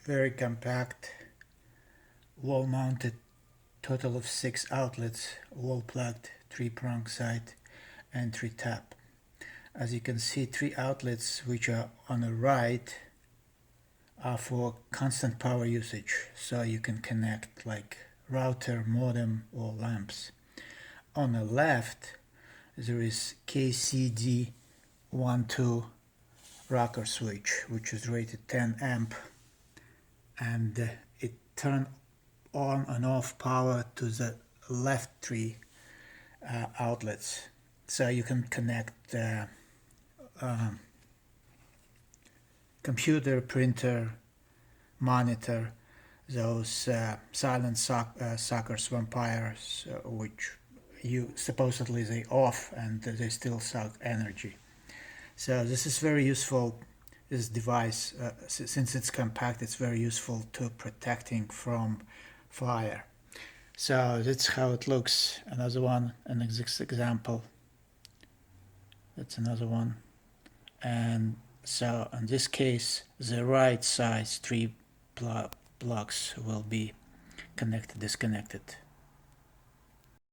very compact, wall mounted, total of 6 outlets, wall plugged, 3-prong side and 3-tap. As you can see, 3 outlets which are on the right are for constant power usage, so you can connect like router, modem or lamps. On the left there is KCD12 rocker switch, which is rated 10 amp, and it turns on and off power to the left 3 outlets, so you can connect computer, printer, monitor, those silent suckers, vampires, which you supposedly they off and they still suck energy. So this is very useful. This device, since it's compact, it's very useful to protecting from fire. So that's how it looks. Another one, an example. That's another one. And so in this case, the right size 3 blocks will be disconnected.